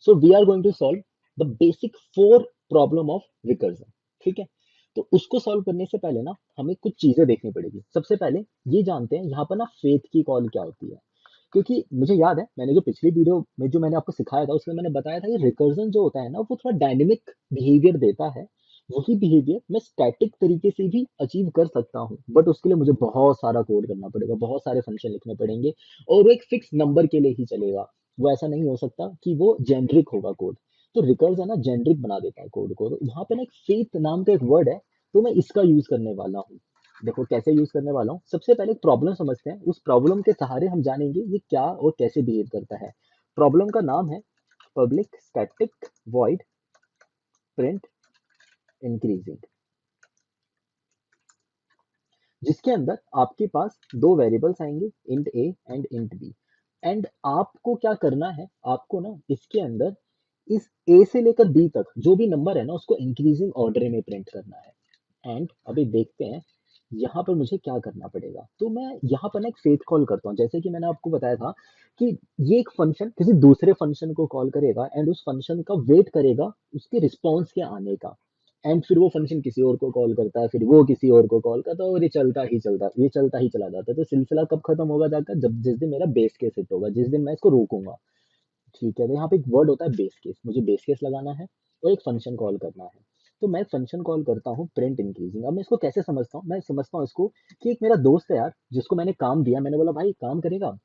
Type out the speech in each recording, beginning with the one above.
So we are going to solve the basic 4 problem of recursion. ठीक है, तो उसको सॉल्व करने से पहले ना हमें कुछ चीजें देखनी पड़ेगी। सबसे पहले ये जानते हैं यहाँ पर ना फेथ की कॉल क्या होती है। क्योंकि मुझे याद है मैंने जो पिछली वीडियो में जो मैंने आपको सिखाया था उसमें मैंने बताया था कि रिकर्जन जो होता है ना वो थोड़ा डायनेमिक बिहेवियर देता है। वही बिहेवियर मैं स्टैटिक तरीके से भी अचीव कर सकता हूँ, बट उसके लिए मुझे बहुत सारा कोड करना पड़ेगा, बहुत सारे फंक्शन लिखने पड़ेंगे, और वो एक फिक्स नंबर के लिए ही चलेगा। वो ऐसा नहीं हो सकता कि वो जेनरिक होगा कोड। तो रिकर्जन ना जेनरिक बना देता है कोड को। तो यहाँ पे ना एक फेथ नाम का एक वर्ड है, तो मैं इसका यूज करने वाला हूँ। देखो कैसे यूज करने वाला हूँ। सबसे पहले एक प्रॉब्लम समझते हैं, उस प्रॉब्लम के सहारे हम जानेंगे ये क्या और कैसे बिहेव करता है। प्रॉब्लम का नाम है public static void print increasing, जिसके अंदर आपके पास दो वेरिएबल्स आएंगे, int a and int b. And आपको क्या करना है, आपको ना इसके अंदर इस ए से लेकर बी तक जो भी नंबर है ना उसको इंक्रीजिंग ऑर्डर में प्रिंट करना है। एंड अभी देखते हैं यहाँ पर मुझे क्या करना पड़ेगा। तो मैं यहाँ पर ना एक फेथ कॉल करता हूँ, जैसे कि मैंने आपको बताया था कि ये एक फंक्शन किसी दूसरे फंक्शन को कॉल करेगा एंड उस फंक्शन का वेट करेगा उसके रिस्पॉन्स के आने का। एंड फिर वो फंक्शन किसी और को कॉल करता है, फिर वो किसी और को कॉल करता है, और ये चलता ही चला जाता है। तो सिलसिला कब खत्म होगा जाकर, जब जिस दिन मेरा बेस केस हिट होगा, जिस दिन मैं इसको रोकूंगा। ठीक है, तो यहाँ पे एक वर्ड होता है बेस केस, मुझे बेस केस लगाना है और एक फंक्शन कॉल करना है। तो मैं फंक्शन कॉल करता हूँ प्रिंट इंक्रीजिंग। अब मैं इसको कैसे समझता हूँ, मैं समझता हूँ इसको कि एक मेरा दोस्त है यार जिसको मैंने काम दिया, मैंने बोला भाई काम करेगा।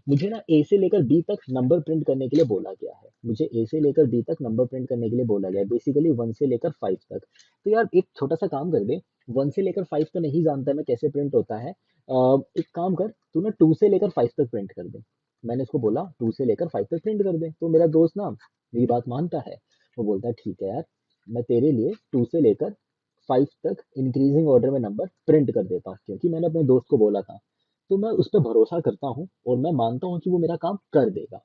मुझे ना ए से लेकर बी तक नंबर प्रिंट करने के लिए बोला गया है, मुझे ए से लेकर बी तक नंबर प्रिंट करने के लिए बोला गया है, बेसिकली 1 से लेकर 5 तक। तो यार एक छोटा सा काम कर दे, 1 से लेकर 5 तो नहीं जानता मैं कैसे प्रिंट होता है। एक काम कर, तू ना 2 से लेकर 5 तक प्रिंट कर दे। मैंने उसको बोला 2 से लेकर 5 तक प्रिंट कर दे, तो मेरा दोस्त ना मेरी बात मानता है। वो बोलता है ठीक है यार, मैं तेरे लिए 2 से लेकर 5 तक इंक्रीजिंग ऑर्डर में नंबर प्रिंट कर देता हूँ, क्योंकि मैंने अपने दोस्त को बोला था। तो मैं उस पर भरोसा करता हूँ और मैं मानता हूँ कि वो मेरा काम कर देगा।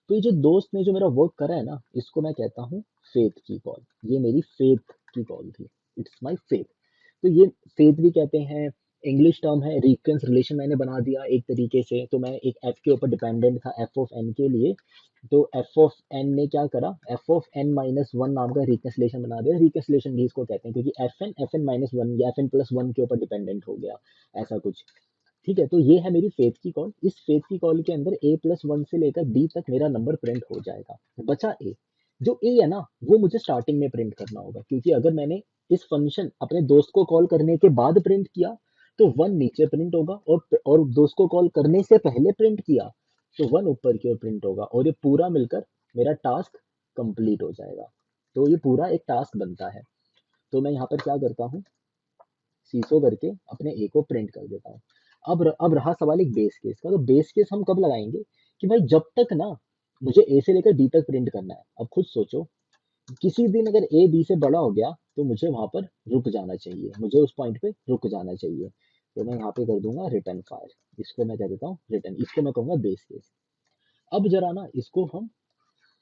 तो ये जो दोस्त ने जो मेरा वर्क करा है ना, इसको मैं कहता हूँ फेथ की कॉल। ये मेरी फेथ की कॉल थी, इट्स माई फेथ। तो ये फेथ भी कहते हैं, इंग्लिश टर्म है। रिकरेंस रिलेशन मैंने बना दिया एक तरीके से, तो मैं एक एफ के ऊपर डिपेंडेंट था एफ ऑफ एन के लिए। तो एफ ऑफ एन ने क्या करा, F of N minus one नाम का रिकन्सिलेशन बना दिया। रिकन्सिलेशन भी इसको कहते हैं क्योंकि एफ एन माइनस वन या एफ एन प्लस वन के ऊपर डिपेंडेंट हो गया, ऐसा कुछ। ठीक है, तो ये है मेरी फेथ की कॉल। इस फेथ की कॉल के अंदर A+1 से लेकर B तक मेरा नंबर प्रिंट हो जाएगा। बचा ए, जो ए है ना वो मुझे स्टार्टिंग में प्रिंट करना होगा, क्योंकि अगर मैंने इस फंक्शन अपने दोस्त को कॉल करने के बाद प्रिंट किया तो 1 नीचे प्रिंट होगा, और दोस्त को कॉल करने से पहले प्रिंट किया तो 1 ऊपर की ओर प्रिंट होगा, और ये पूरा मिलकर मेरा टास्क कंप्लीट हो जाएगा। तो ये पूरा एक टास्क बनता है। तो मैं यहाँ पर क्या करता हूँ, सीसो करके अपने ए को प्रिंट कर देता हूँ। अब रहा सवाल एक बेस केस का। तो बेस केस हम कब लगाएंगे कि भाई जब तक ना मुझे ए से लेकर बी तक प्रिंट करना है। अब खुद सोचो, किसी दिन अगर ए बी से बड़ा हो गया तो मुझे वहां पर रुक जाना चाहिए, मुझे उस पॉइंट पे रुक जाना चाहिए। तो मैं यहाँ पे कर दूंगा रिटर्न फायर, इसको मैं कह देता हूँ रिटर्न, इसको मैं कहूंगा बेस केस। अब जरा ना इसको हम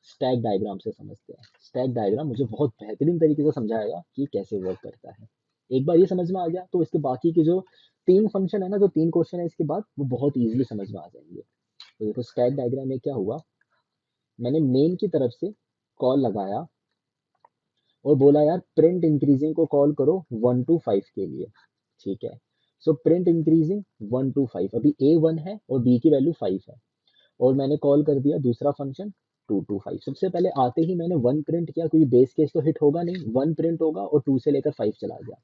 स्टैक डायग्राम से समझते हैं। स्टैक डायग्राम मुझे बहुत बेहतरीन तरीके से समझाएगा कि कैसे वर्क करता है। एक बार ये समझ में आ गया तो इसके बाकी के जो 3 फंक्शन है ना, जो 3 क्वेश्चन है इसके बाद, वो बहुत इजीली समझ में आ जाएंगे। तो देखो स्टैक डायग्राम में क्या हुआ, मैंने मेन की तरफ से कॉल लगाया और बोला यार प्रिंट इंक्रीजिंग को कॉल करो 1 to 5 के लिए। ठीक है, सो प्रिंट इंक्रीजिंग 1 to 5, अभी A 1 है और B की वैल्यू 5 है, और मैंने कॉल कर दिया दूसरा फंक्शन 2 to 5। सबसे पहले आते ही मैंने 1 प्रिंट किया, क्योंकि बेस केस तो हिट होगा नहीं, 1 प्रिंट होगा और 2 से लेकर 5 चला गया।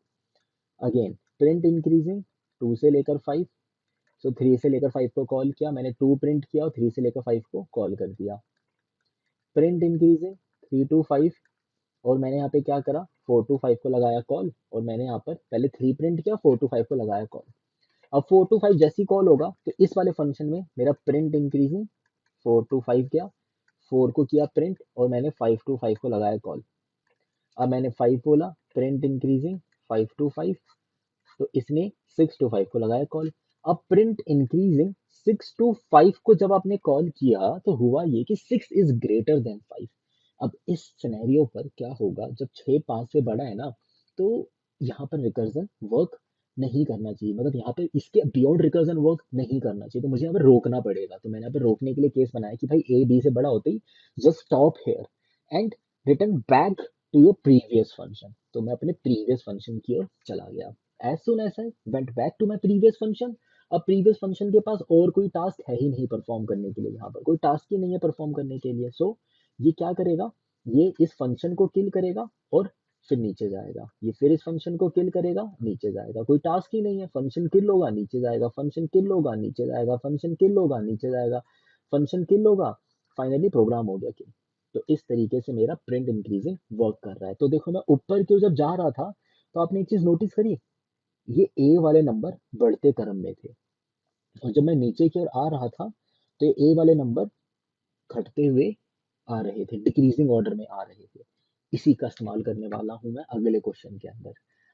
अगेन प्रिंट इंक्रीजिंग 2 से लेकर 5, सो 3 से लेकर 5 को कॉल किया, मैंने 2 प्रिंट किया और 3 से लेकर 5 को कॉल कर दिया। प्रिंट इंक्रीजिंग 3 to 5, और मैंने यहाँ पे क्या करा, 4 to 5 को लगाया कॉल, और मैंने यहाँ पर पहले 3 प्रिंट किया, 4 to 5 को लगाया कॉल। अब 4 to 5 जैसी कॉल होगा तो इस वाले फंक्शन में मेरा प्रिंट इंक्रीजिंग 4 to 5 गया, 4 को किया प्रिंट, और मैंने 5 to 5 को लगाया कॉल। अब मैंने 5 बोला, प्रिंट इंक्रीजिंग 5 to 5, तो इसने 6 to 5 को लगाया कॉल। अब प्रिंट इंक्रीजिंग 6 to 5 को जब आपने कॉल किया तो हुआ ये कि 6 is greater than 5। अब इस सिनेरियो पर क्या होगा, जब 6 5 से बड़ा है ना, तो यहाँ पर रिकर्जन वर्क नहीं करना चाहिए, मतलब यहाँ पे इसके बियॉन्ड रिकर्जन वर्क नहीं करना चाहिए, तो मुझे यहाँ पे रोकना पड़ेगा। तो मैंने यहाँ पे रोकने के लिए केस बनाया कि भाई ए बी से बड़ा होते ही just stop here and return back to your previous function. तो मैं अपने प्रीवियस फंक्शन की ओर चला गया। As soon as I went back to my previous function, अब प्रीवियस फंक्शन के पास और कोई टास्क है ही नहीं परफॉर्म करने के लिए, यहाँ पर कोई टास्क ही नहीं है परफॉर्म करने के लिए। सो ये क्या करेगा, ये इस फंक्शन को किल करेगा और फिर नीचे जाएगा, ये फिर इस फंक्शन को किल करेगा, नीचे जाएगा, कोई टास्क ही नहीं है, फंक्शन किल होगा नीचे जाएगा, फंक्शन किल होगा नीचे जाएगा, फंक्शन किल होगा नीचे जाएगा, फंक्शन किल होगा, फाइनली प्रोग्राम हो गया किल। तो इस तरीके से मेरा प्रिंट इंक्रीजिंग वर्क कर रहा है। तो देखो मैं ऊपर की ओर जब जा रहा था तो आपने एक चीज नोटिस करी, ये ए वाले नंबर बढ़ते क्रम में थे, और जब मैं नीचे की ओर आ रहा था तो ये ए वाले नंबर घटते हुए आ रहे थे, डिक्रीजिंग ऑर्डर में आ रहे थे। इसी का इस्तेमाल करने वाला हूं मैं अगले क्वेश्चन के अंदर।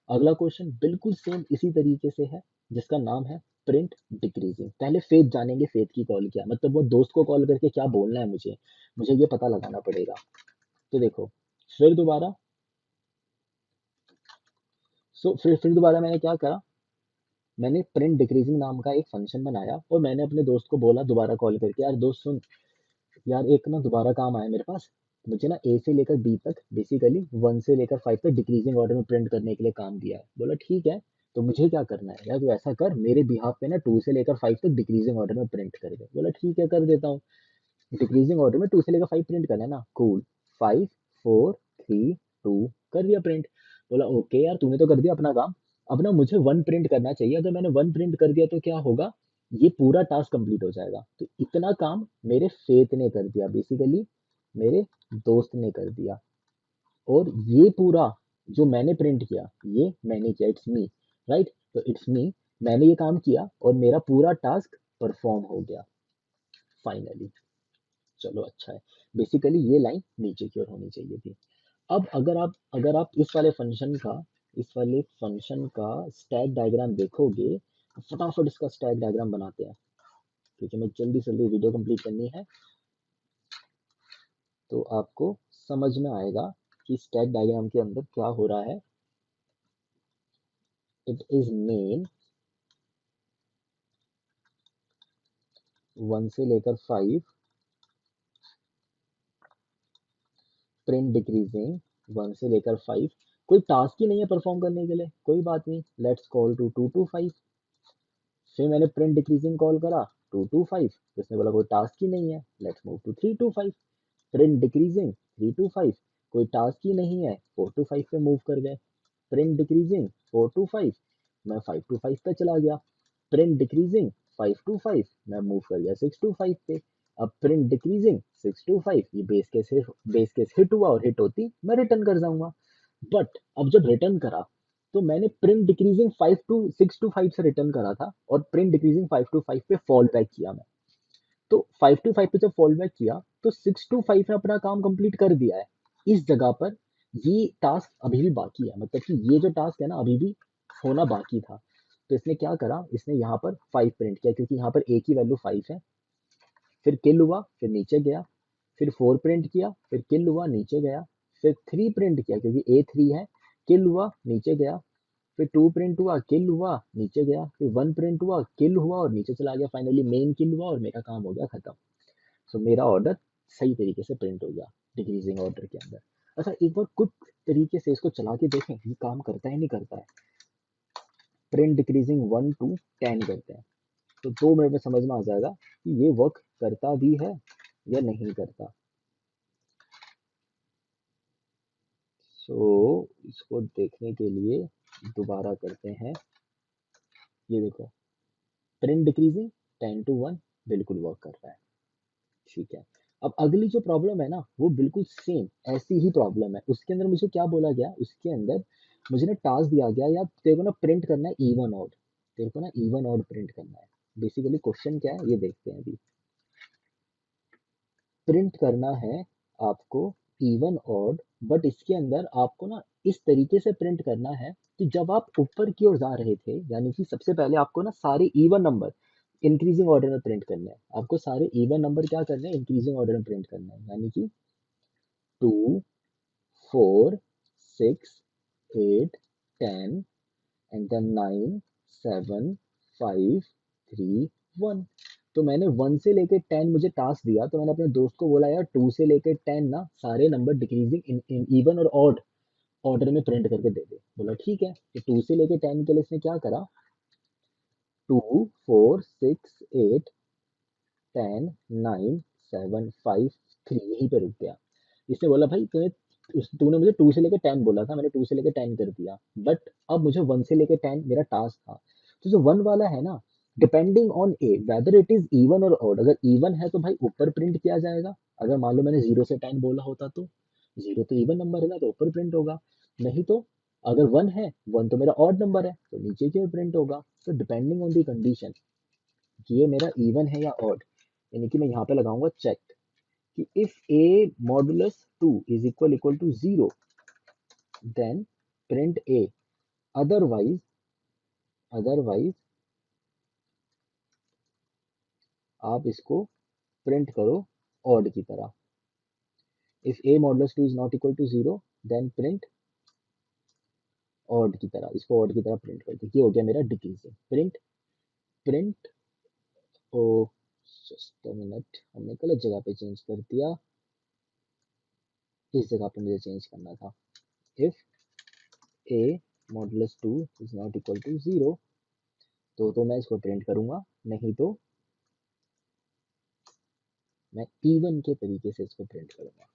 अगला क्वेश्चन बिल्कुल सेम इसी तरीके से है, जिसका नाम है प्रिंट डिक्रीजिंग। पहले फेथ जानेंगे, फेथ की कॉल क्या मतलब, वो दोस्त को कॉल करके क्या बोलना है मुझे, मुझे ये पता लगाना पड़ेगा। तो देखो फिर दोबारा, फिर दोबारा मैंने क्या करा, मैंने प्रिंट डिक्रीजिंग नाम का एक फंक्शन बनाया और मैंने अपने दोस्त को बोला दोबारा कॉल करके, यार दोस्त सुन, यार एक ना दोबारा काम आया मेरे पास, मुझे ना ए से लेकर बी तक बेसिकली 1 से लेकर 5 तक डिक्रीजिंग ऑर्डर में प्रिंट करने के लिए काम दिया है। बोला ठीक है, तो मुझे क्या करना है यार, तू ऐसा कर मेरे बिहाफ पे ना 2 से लेकर 5 तक डिक्रीजिंग ऑर्डर में प्रिंट कर दे। बोला ठीक है कर देता हूँ। डिक्रीजिंग ऑर्डर में 2 से लेकर 5 प्रिंट करना है ना, कूल। 5 4 3 2 कर दिया प्रिंट। बोला ओके यार तूने तो कर दिया अपना काम, अब ना मुझे 1 प्रिंट करना चाहिए, अगर मैंने 1 प्रिंट कर दिया तो क्या होगा, ये पूरा टास्क कंप्लीट हो जाएगा। तो इतना काम मेरे फेथ ने कर दिया, बेसिकली मेरे दोस्त ने कर दिया, और ये पूरा जो मैंने प्रिंट किया ये मैंने किया, इट्स मी, राइट। तो इट्स मी, मैंने ये काम किया और मेरा पूरा टास्क परफॉर्म हो गया फाइनली। चलो अच्छा है, बेसिकली ये लाइन नीचे की ओर होनी चाहिए थी। अब अगर आप इस वाले फंक्शन का स्टैक डायग्राम देखोगे, तो फटाफट इसका स्टैक डायग्राम बनाते हैं, क्योंकि मैं जल्दी से जल्दी वीडियो कंप्लीट करनी है, तो आपको समझ में आएगा कि स्टैक डायग्राम के अंदर क्या हो रहा है। इट इज मेन 1 से लेकर 5 प्रिंट डिक्रीजिंग 1 से लेकर 5, कोई टास्क ही नहीं है परफॉर्म करने के लिए, कोई बात नहीं, लेट्स कॉल टू 2 to 5। फिर मैंने प्रिंट डिक्रीजिंग कॉल करा 2 to 5, तो इसने बोला कोई टास्क ही नहीं है, let's move to 3 to 5। Print decreasing 3 to 5, कोई टास्क ही नहीं है, 4 to 5 पे मूव कर गए। प्रिंट डिक्रीजिंग 4 to 5, मैं 5 to 5 पे चला गया। प्रिंट डिक्रीजिंग 5 to 5, मैं मूव कर गया 6 to 5 पे। अब प्रिंट डिक्रीजिंग 6 to 5, ये बेस केस हिट हुआ, और हिट होती मैं रिटर्न कर जाऊंगा। बट अब जब रिटर्न करा तो मैंने प्रिंट डिक्रीजिंग 6 to 5 से रिटर्न करा था, और प्रिंट डिक्रीजिंग 5 to 5 पे फॉल बैक किया मैं। तो 5 to 5 पे जब फॉल बैक किया तो 6 to 5 ने अपना काम कंप्लीट कर दिया है। इस जगह पर ये टास्क अभी भी बाकी है, मतलब कि ये जो टास्क है ना अभी भी होना बाकी था। तो इसने क्या करा, इसने यहाँ पर 5 प्रिंट किया, क्योंकि यहाँ पर ए की वैल्यू 5 है। फिर किल हुआ, फिर नीचे गया, फिर 4 प्रिंट किया, फिर किल हुआ नीचे गया, फिर 3 प्रिंट किया क्योंकि ए 3 है, किल हुआ नीचे गया, फिर 2 प्रिंट हुआ, किल हुआ नीचे गया, फिर 1 प्रिंट हुआ, किल हुआ और नीचे चला गया, फाइनली मेन किल हुआ और मेरा काम हो गया खत्म। सो मेरा ऑर्डर सही तरीके से प्रिंट हो गया डिक्रीजिंग ऑर्डर के अंदर। अच्छा एक बार कुछ तरीके से इसको चला के देखें, ये काम करता है नहीं करता है। प्रिंट डिक्रीजिंग 1 to 10 करते हैं, तो 2 मिनट में समझ में आ जाएगा कि ये वर्क करता भी है या नहीं करता। सो इसको देखने के लिए दोबारा करते हैं। ये देखो प्रिंट डिक्रीजिंग 10 to 1 बिल्कुल वर्क कर रहा है, ठीक है। अब अगली जो प्रॉब्लम है ना वो बिल्कुल सेम ऐसी ही प्रॉब्लम है। उसके अंदर मुझे क्या बोला गया, उसके अंदर मुझे ना टास्क दिया गया, या तेरे को ना प्रिंट करना है इवन ऑड, तेरे को ना इवन ऑड प्रिंट करना है। बेसिकली क्वेश्चन क्या है ये देखते हैं अभी। प्रिंट करना है आपको इवन ऑड, बट इसके अंदर आपको ना इस तरीके से प्रिंट करना है कि जब आप ऊपर की ओर जा रहे थे, यानी कि सबसे पहले आपको ना सारे इवन नंबर इंक्रीजिंग ऑर्डर में प्रिंट करना है। आपको सारे इवन नंबर क्या करना है, इंक्रीजिंग ऑर्डर में प्रिंट करना है, यानी कि 2 4 6 8 10 एंड देन 9 7 5 3 1। तो मैंने 1 से लेके 10 मुझे टास्क दिया, तो मैंने अपने दोस्त को बोला यार 2 से लेके 10 ना सारे नंबर डिक्रीजिंग इन इवन और ऑड ऑर्डर में प्रिंट करके दे दे। बोला ठीक है। तो 2 से लेके 10 के लिए इसने क्या करा, 2 4 6 8 10 9 7 5 3 यहीं पे रुक गया। इसने बोला भाई तूने मुझे 2 से लेके 10 बोला था, मैंने 2 से लेके 10 कर दिया, बट अब मुझे 1 से लेके 10 मेरा टास्क था। तो जो 1 वाला है ना, depending on A whether it is even और ऑड, अगर इवन है तो भाई ऊपर प्रिंट किया जाएगा। अगर मान लो मैंने 0 से 10 बोला होता तो 0 तो इवन नंबर है ना, तो ऊपर प्रिंट होगा। नहीं तो अगर 1 है, 1 तो मेरा ऑड नंबर है, तो नीचे की ओर प्रिंट होगा। तो डिपेंडिंग ऑन दी कंडीशन कि ये मेरा इवन है या ऑड, यानी कि मैं यहाँ पे लगाऊंगा चेक कि if a modulus 2 is equal to 0 then print a, otherwise otherwise आप इसको प्रिंट करो ऑड की तरह। If a modulus 2 is not equal to 0 then print odd की तरह, इसको ऑड की तरह प्रिंट कर दो। ये हो गया मेरा decreasing print. Print oh just a minute, हमने गलत जगह पे चेंज कर दिया, इस जगह पे मुझे चेंज करना था। If a modulus 2 is not equal to 0 तो मैं इसको प्रिंट करूंगा, नहीं तो मैं इवन के तरीके से इसको प्रिंट करूंगा।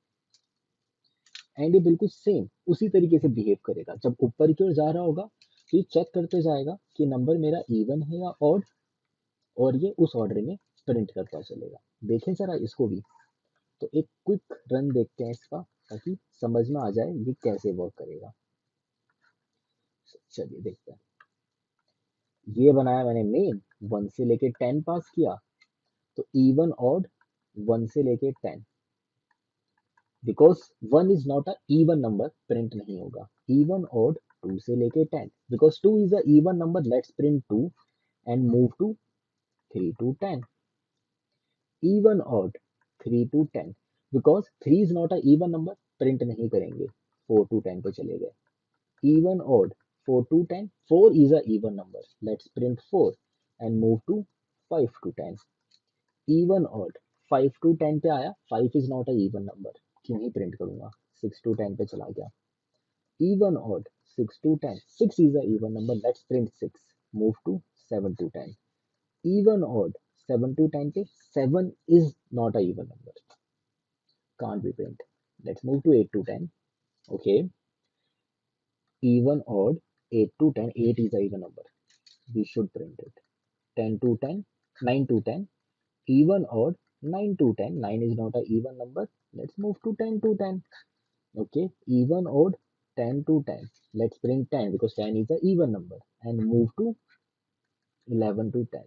एंड ये बिल्कुल सेम उसी तरीके से बिहेव करेगा। जब ऊपर की ओर जा रहा होगा तो ये चेक करते जाएगा कि नंबर मेरा इवन है या ऑड, और ये उस ऑर्डर में प्रिंट करता चलेगा। देखें जरा इसको भी। तो एक क्विक रन देखते हैं इसका, ताकि समझ में आ जाए ये कैसे वर्क करेगा। चलिए देखते हैं। ये बनाया मैंने मेन, 1 से लेके 10 पास किया, तो इवन ऑड 1 से लेके 10, because 1 is not a even number, print नहीं होगा। इवन ऑड 2 से लेके 10, because 2 is a even number, let's print 2 and move to 3 to 10। Even odd 3 to 10, because 3 is not a even number, print नहीं करेंगे, 4 to 10 पे चले गए। Even odd 4 to 10, 4 is a even number, let's print 4 and move to 5 to 10। even odd 5 to 10 पे आया, 5 is not a even number, क्यों ही print करूंगा। 6 to 10 पे चला गया। even odd 6 to 10, 6 is a even number, let's print 6, move to 7 to 10। even odd 7 to 10 पे 7 is not a even number, can't be print, let's move to 8 to 10। okay, even odd 8 to 10, 8 is a even number, we should print it। 10 to 10, 9 to 10, even odd 9 to 10, 9 is not a even number, let's move to 10 to 10। okay, even odd 10 to 10, let's bring 10 because 10 is a even number and move to 11 to 10।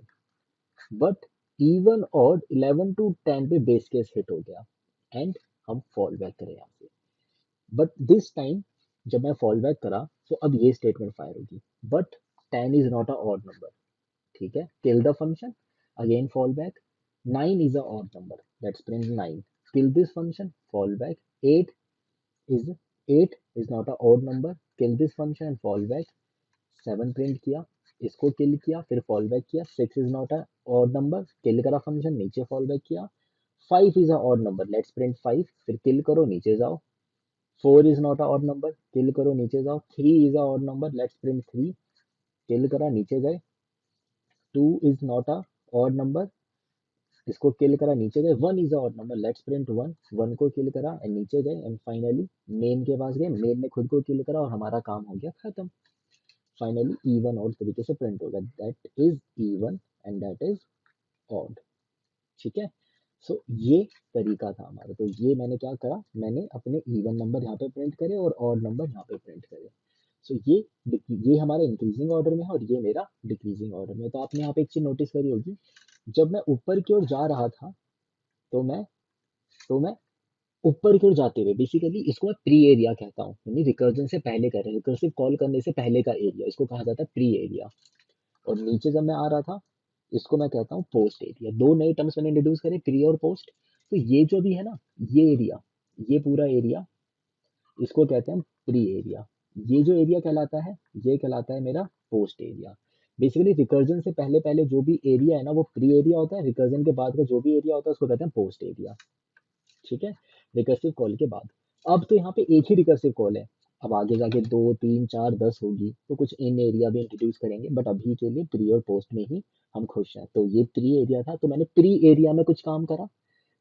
but even odd 11 to 10 पे base case hit हो गया and हम fall back करें यहाँ से। But this time जब मैं fall back करा तो अब ये स्टेटमेंट फायर होगी, but 10 is not a odd number. ठीक है, kill the function, again fall back, 9 is a odd number, let's print 9, kill this function, fall back, 8 is 8 is not a odd number, kill this function and fall back, 7 print किया, इसको kill किया, फिर fall back किया, 6 is not a odd number, kill करा function, नीचे fall back किया, 5 is a odd number, let's print 5, फिर kill करो नीचे जाओ, 4 is not a odd number, kill करो नीचे जाओ, 3 is a odd number, let's print 3, kill करा नीचे गए, 2 is not a odd number, इसको किल करा नीचे गए, 1 is a odd number, let's print 1, 1 को किल करा एंड नीचे गए एंड फाइनली मेन के पास गए, मेन ने खुद को किल करा और हमारा काम हो गया खत्म। फाइनली इवन ऑड तरीके से प्रिंट होगा, that is even and that is odd. ठीक है, सो ये तरीका था हमारा। तो ये मैंने क्या करा, मैंने अपने इवन नंबर यहाँ पे प्रिंट करे और ऑड नंबर यहाँ पे प्रिंट करे। सो ये हमारा इंक्रीजिंग ऑर्डर में है और ये मेरा डिक्रीजिंग ऑर्डर में। तो आपने यहाँ पे एक चीज नोटिस करी होगी, जब मैं ऊपर की ओर जा रहा था तो मैं ऊपर की ओर जाते हुए, बेसिकली इसको मैं प्री एरिया कहता हूँ, यानी रिकर्जन से पहले कर रहे हैं, रिकर्सिव कॉल करने से पहले का एरिया, इसको कहा जाता है प्री एरिया। और नीचे जब मैं आ रहा था, इसको मैं कहता हूँ पोस्ट एरिया। दो नए टर्म्स मैंने इंट्रोड्यूस करे, प्री और पोस्ट। तो ये जो भी है ना, ये एरिया, ये पूरा एरिया, इसको कहते हैं प्री एरिया। ये जो एरिया कहलाता है, ये कहलाता है मेरा पोस्ट एरिया। बेसिकली रिकर्जन से पहले पहले जो भी एरिया है ना वो प्री एरिया होता है, रिकर्जन के बाद का जो भी एरिया होता है उसको कहते हैं पोस्ट एरिया। ठीक है, रिकर्सिव कॉल के बाद। अब तो यहाँ पे एक ही रिकर्सिव कॉल है, अब आगे जाके 2 3 4 10 होगी तो कुछ इन एरिया भी इंट्रोड्यूस करेंगे, बट अभी के लिए प्री और पोस्ट में ही हम खुश हैं। तो ये प्री एरिया था, तो मैंने प्री एरिया में कुछ काम करा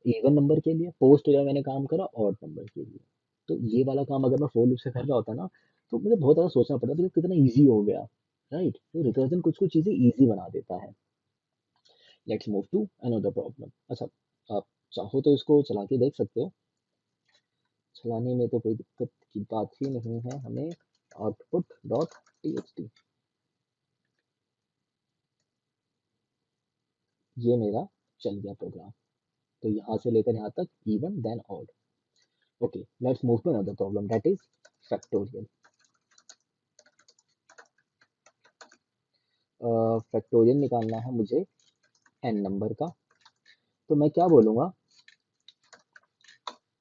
इवन नंबर के लिए, पोस्ट एरिया मैंने काम करा ऑड नंबर के लिए। तो ये वाला काम अगर मैं फोर लूप से कर रहा होता ना तो मुझे बहुत ज़्यादा सोचना पड़ता, तो कितना ईजी हो गया, राइट। तो रिकर्जन कुछ कुछ चीज़ें ईजी बना देता है। Let's move to another problem. अच्छा, आप चाहो तो इसको चला के देख सकते हो, चलाने में तो कोई दिक्कत की बात ही नहीं है हमें। आउटपुट डॉट टीएक्सटी, ये मेरा चल गया प्रोग्राम। तो यहाँ से लेकर यहाँ तक even then odd. Okay, let's move to another problem, that is factorial. Factorial निकालना है मुझे एन नंबर का। तो मैं क्या बोलूँगा,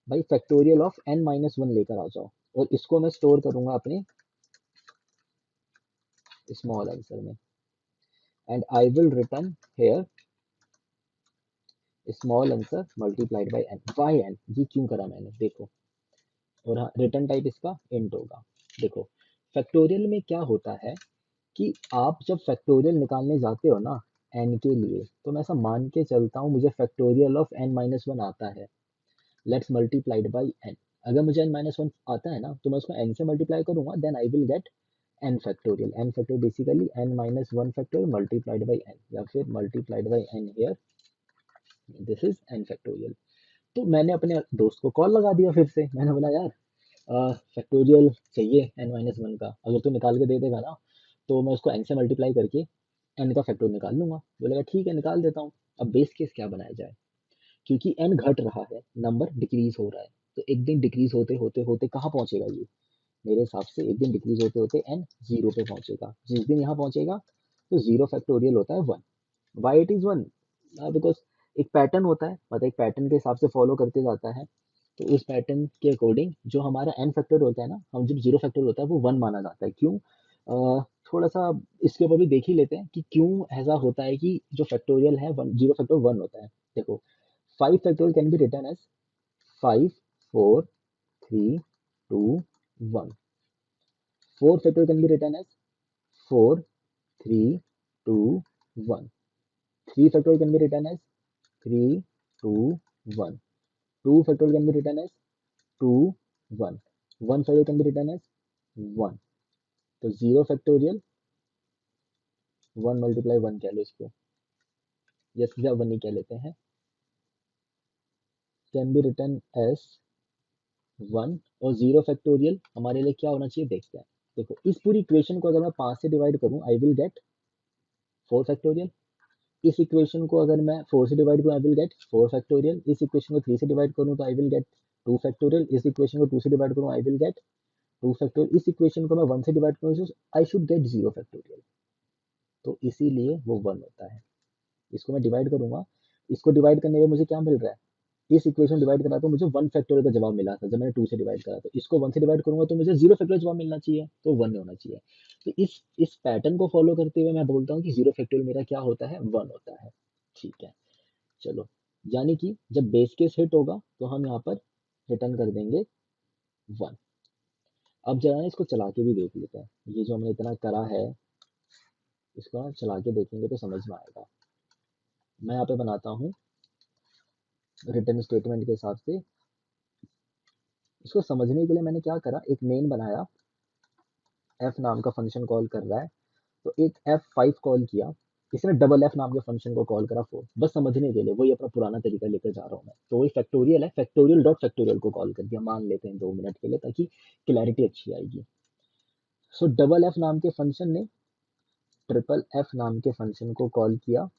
भाई फैक्टोरियल ऑफ n-1 लेकर आ जाओ, और इसको मैं स्टोर करूँगा अपने स्मॉल आंसर में, and I will return here small answer multiplied by n। Why n, ये क्यों करा मैंने, देखो। और हाँ, रिटर्न टाइप इसका इंट होगा। देखो, फैक्टोरियल में क्या होता है कि आप जब फैक्टोरियल निकालने जाते हो ना n के लिए, तो मैं ऐसा मान के चलता हूँ मुझे फैक्टोरियल ऑफ n-1 आता है, लेट्स मल्टीप्लाइड बाई n। अगर मुझे n-1 आता है ना तो मैं उसको n से मल्टीप्लाई करूंगा, then I will get n factorial. n factorial basically n-1 factorial multiplied by n, या फिर multiplied by n here, this is n factorial. तो मैंने अपने दोस्त को कॉल लगा दिया, फिर से मैंने बोला यार फैक्टोरियल चाहिए n-1 का, अगर तू निकाल के दे देगा ना तो मैं उसको n से मल्टीप्लाई करके n का फैक्टर निकाल लूंगा। बोलेगा ठीक है निकाल देता हूँ। अब बेस केस क्या बनाया जाए, क्योंकि n घट रहा है, नंबर डिक्रीज हो रहा है, तो एक दिन डिक्रीज होते होते होते कहाँ पहुंचेगा ये, मेरे हिसाब से एक दिन डिक्रीज होते होते n जीरो पे पहुंचेगा। जिस दिन यहाँ पहुंचेगा तो जीरो फैक्टोरियल होता है 1। वाई इट इज 1, बिकॉज एक पैटर्न होता है, मतलब एक पैटर्न के हिसाब से फॉलो करते जाता है। तो उस पैटर्न के अकॉर्डिंग जो हमारा n फैक्टर होता है ना, हम जब जीरो फैक्टर होता है वो 1 माना जाता है। क्यों, थोड़ा सा इसके ऊपर भी देख ही लेते हैं कि क्यों ऐसा होता है कि जो फैक्टोरियल है वन, जीरो फैक्टर 1 होता है। देखो, 5 factorial can be written as 5 4 3 2 1। 4 factorial can be written as 4 3 2 1। 3 factorial can be written as 3 2 1। 2 factorial can be written as 2 1। 1 factorial can be written as 1। तो 0 factorial 1 मल्टीप्लाई 1 कह लो इसको, या सीधा 1 ही कह लेते हैं, कैन बी रिटर्न एज 1। और 0 factorial हमारे लिए क्या होना चाहिए देखते हैं। देखो, इस पूरी इक्वेशन को अगर मैं 5 से डिवाइड करूं आई विल गेट 4 फैक्टोरियल। इस इक्वेशन को अगर मैं 4 से डिवाइड करूं आई विल गेट 4 फैक्टोरियल। इस इक्वेशन को 3 से डिवाइड करूं तो आई विल गेट 2 फैक्टोरियल। इस इक्वेशन को 2 से डिवाइड करूं आई विल गेट 2 फैक्टोरियल। इस इक्वेशन को मैं 1 से डिवाइड करूं आई शुड गेट 0 फैक्टोरियल। तो इसीलिए वो 1 होता है। इसको मैं डिवाइड करूंगा, इसको डिवाइड करने में मुझे क्या मिल रहा है, इस इक्वेशन डिवाइड करा तो मुझे 1 फैक्टोरियल का जवाब मिला था जब मैंने 2 से डिवाइड करा, तो इसको 1 से डिवाइड करूंगा तो मुझे 0 फैक्टोरियल जवाब मिलना चाहिए, तो 1 होना चाहिए। तो इस पैटर्न को फॉलो करते हुए मैं बोलता हूँ कि 0 फैक्टोरियल मेरा क्या होता है, 1 होता है। ठीक है, चलो, यानी कि जब बेस केस हिट होगा तो हम यहाँ पर रिटर्न कर देंगे 1। अब जरा ना इसको चला के भी देख लेते हैं, ये जो हमने इतना करा है इसको चला के देखेंगे तो समझ में आएगा। मैं यहाँ पे बनाता हूँ रिटर्न स्टेटमेंट के हिसाब से। इसको समझने के लिए मैंने क्या करा, एक मेन बनाया, f नाम का फंक्शन कॉल कर रहा है, तो एक f5 कॉल किया, इसने डबल f नाम के फंक्शन को कॉल करा 4, बस समझने के लिए। वही अपना पुराना तरीका लेकर जा रहा हूँ मैं। तो वही फैक्टोरियल है, फैक्टोरियल डॉट फैक्टोरियल को कॉल कर दिया, मान लेते हैं 2 मिनट के लिए ताकि क्लैरिटी अच्छी आएगी। सो डबल f नाम के फंक्शन ने ट्रिपल f नाम के फंक्शन को कॉल किया।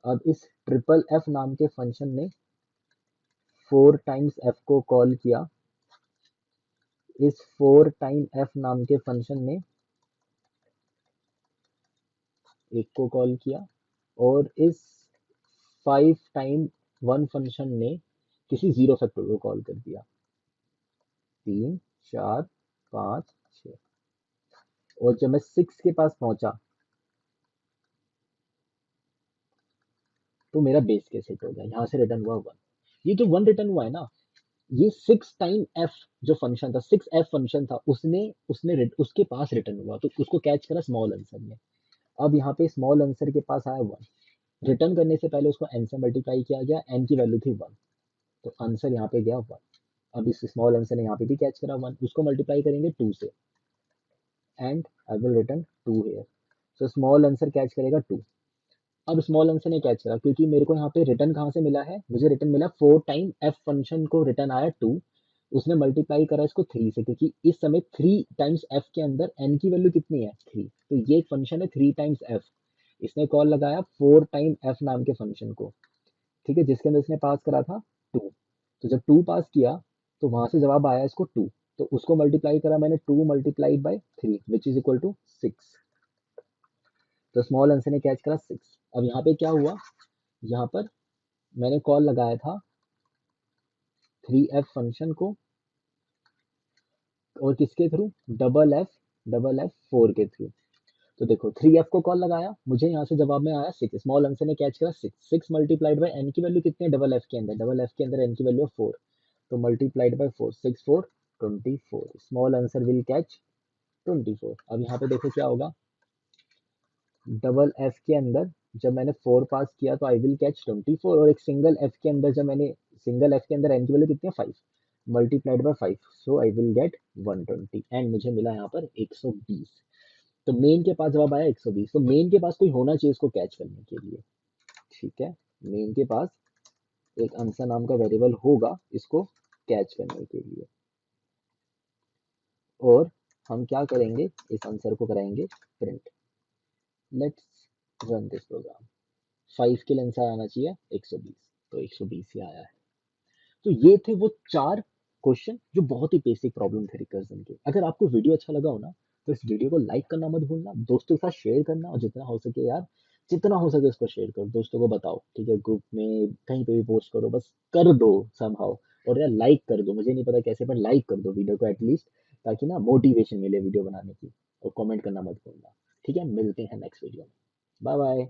अब इस ट्रिपल f नाम के फंक्शन ने 4 टाइम्स f को कॉल किया। इस 4 टाइम f नाम के फंक्शन ने एक को कॉल किया, और इस 5 टाइम 1 फंक्शन ने किसी 0 फैक्टर को कॉल कर दिया। 3 4 5 6। और जब मैं 6 के पास पहुंचा तो मेरा बेस केस हिट हो गया, यहाँ से रिटर्न हुआ 1। ये जो 1 रिटर्न हुआ है ना, ये 6 टाइम एफ जो फंक्शन था, 6f फंक्शन था, उसने उसने उसके पास रिटर्न हुआ, तो उसको कैच करा स्मॉल आंसर ने। अब यहाँ पे स्मॉल आंसर के पास आया 1, रिटर्न करने से पहले उसको n से मल्टीप्लाई किया गया, n की वैल्यू थी 1, तो आंसर यहाँ पे गया 1। अब इस स्मॉल आंसर ने यहाँ पे भी कैच करा 1, उसको मल्टीप्लाई करेंगे 2 से, and I will return 2 here. So small answer catch करेगा 2। अब स्मॉल आंसर ने कैच करा, क्योंकि मेरे को यहाँ पे रिटर्न कहाँ से मिला है, मुझे रिटर्न मिला 4 टाइम एफ फंक्शन को रिटर्न आया 2, उसने मल्टीप्लाई करा इसको 3 से, क्योंकि इस समय 3 टाइम्स एफ के अंदर एन की वैल्यू कितनी है 3, तो ये एक फंक्शन है 3 टाइम्स एफ। इसने कॉल लगाया 4 टाइम एफ नाम के फंक्शन को, ठीक है, जिसके अंदर इसने पास करा था 2। तो जब 2 पास किया तो वहां से जवाब आया इसको 2, तो उसको मल्टीप्लाई करा मैंने 2 multiplied by 3 which is equal to 6। तो स्मॉल आंसर ने कैच करा 6। अब यहाँ पे क्या हुआ, यहाँ पर मैंने कॉल लगाया था 3f फंक्शन को, और किसके थ्रू, डबल एफ 4 के थ्रू। तो देखो 3f को कॉल लगाया, मुझे यहाँ से जवाब में आया 6, स्मॉल आंसर ने कैच करा 6, 6 मल्टीप्लाइड बाय n की वैल्यू कितनी है डबल एफ के अंदर, डबल एफ के अंदर n की वैल्यू है 4, तो multiplied by 4, 6 4 24, small answer will catch 24। अब यहाँ पे देखो क्या होगा, डबल एफ के अंदर जब मैंने 4 पास किया तो आई विल कैच 24, और एक सिंगल एफ के अंदर जब मैंने, सिंगल एफ के अंदर एन की वैल्यू कितनी है 5, multiplied by 5, so I will gate 120, and मुझे मिला यहाँ पर 120। तो मेन के पास जवाब आया 120, तो मेन के पास कोई होना चाहिए इसको कैच करने के लिए, ठीक है, मेन के पास एक आंसर नाम का वेरिएबल होगा इसको कैच करने के लिए। और हम क्या करेंगे, इस आंसर को कराएंगे print. Let's run this program. 5 के लिए आंसर आना चाहिए 120, तो 120 ही आया है। तो ये थे वो 4 क्वेश्चन जो बहुत ही बेसिक प्रॉब्लम थे रिकर्जन के। अगर आपको वीडियो अच्छा लगा हो ना, तो इस वीडियो को लाइक करना मत भूलना, दोस्तों के साथ शेयर करना, और जितना हो सके यार, जितना हो सके उसको शेयर करो, दोस्तों को बताओ, ठीक है, ग्रुप में कहीं पे भी पोस्ट करो, बस कर दो समहाउ। और यार लाइक कर दो, मुझे नहीं पता कैसे, पर लाइक कर दो वीडियो को एटलीस्ट, ताकि ना मोटिवेशन मिले वीडियो बनाने की। और कमेंट करना मत भूलना, ठीक है, मिलते हैं नेक्स्ट वीडियो में, बाय बाय।